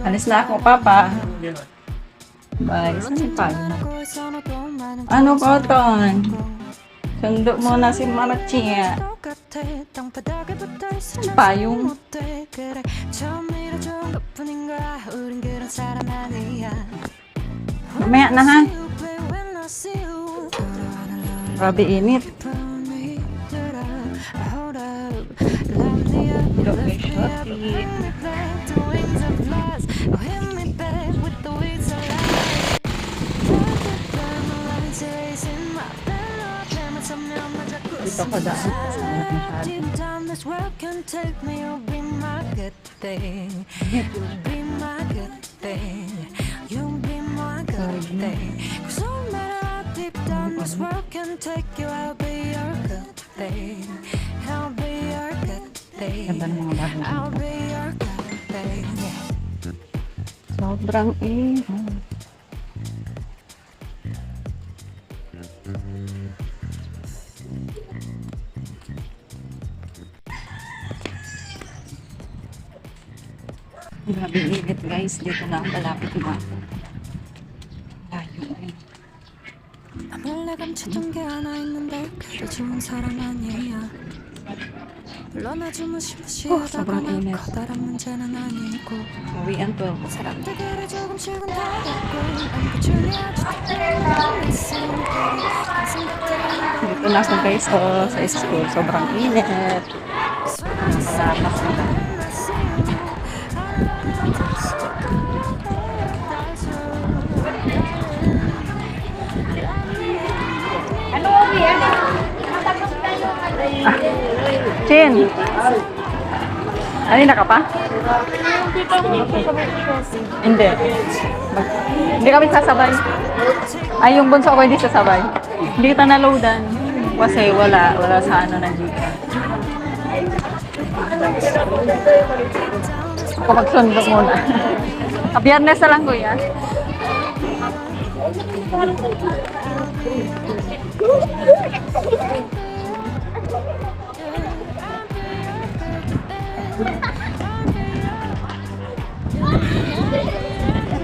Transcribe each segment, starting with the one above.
Alis na ako, Papa. Bye. Saan pa? Ano, Cotton? Sundo mo na si Marachia. Payong. Mamaya na, ha? Grabe init. Look, may shorty. Dito ko daan. Ganda ng mga bagong dito. Sobrang init. Grabe init guys, dito na ang malapit na. Layo eh. 몰래 감추던 게 하나 있는데 그리 좋은 사람 아니야. 물론 아주 무시무시하다고 막 커다란 문제는 아니고 Uwian to. 사람들끼리 조금씩은 다르고 안부줄이 아주 특별한 있으니까 항상 같은 Dito na ako guys sa school. Sobrang init. Sarap na. Chin! Alina ka pa? Hindi. Hindi kami sasabay. Ay, yung bunso ko hindi sasabay. Hindi kita na-loadan. Kasi wala sa ano na dito. Ako magsundo muna. Biyernes na lang, kuya.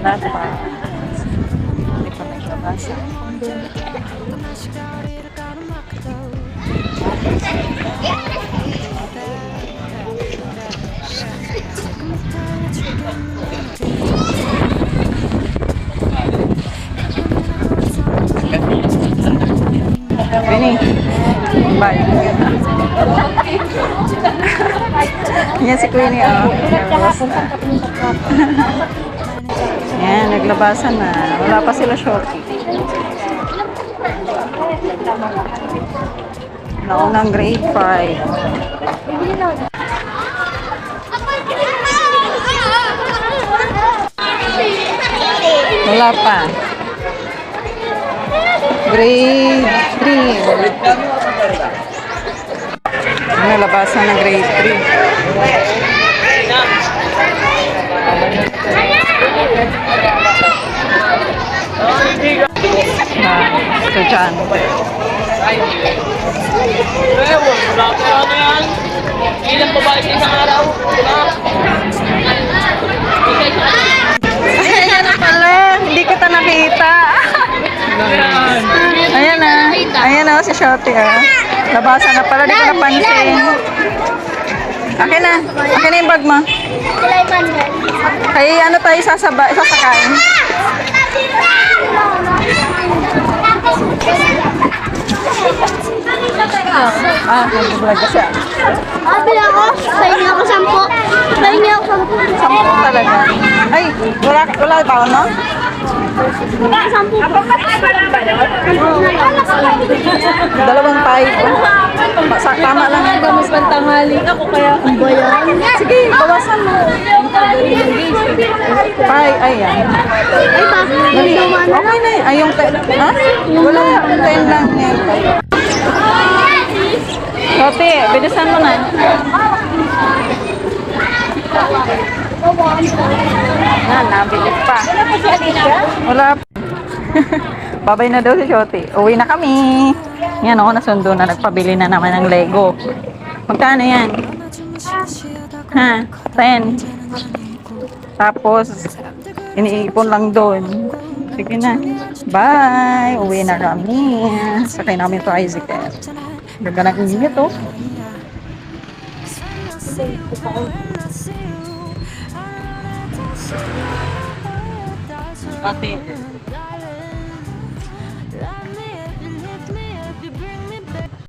Lahat pa. Hindi pa naglabasa. Bini. Bye. Yan si Queenie, oh. Yan, naglabasan na. Wala pa sila shorty. Naunang grade 5. Wala pa. Grade 3. Nalabasan ng grade 3. Ito dyan. Ilang babae sa isang araw? Ayan na pala. Hindi kita nakita. Ayan na. Ayan na si Shotty. Labasan na pala. Di ko napansin. Akin na. Akin na yung bag mo. Ay, ano tayo sasakain? Nag-vlog ka siya. Abi ako, sa inyo ako 10. Sa inyo ako 10. 10 talaga. Ay, wala ba ako, no? 2 pipe. Tama lang yan. Mas pantanghali ako kaya kung ba yan? Sige, bawasan mo. Ayan. Ay ba? Okay na yun. Ay, yung ha? Wala. 10 lang yan. Sote, bilisan mo na. Nabilis pa. Wala pa. Babay na daw si Shotty. Uwi na kami. Yan o, nasundo na. Nagpabili na naman ng Lego. Magkano yan? Ha? 10. Tapos, iniipon lang doon. Sige na. Bye! Uwi na kami. Sakay namin tricycle. Ganda ng init, oh. Ate,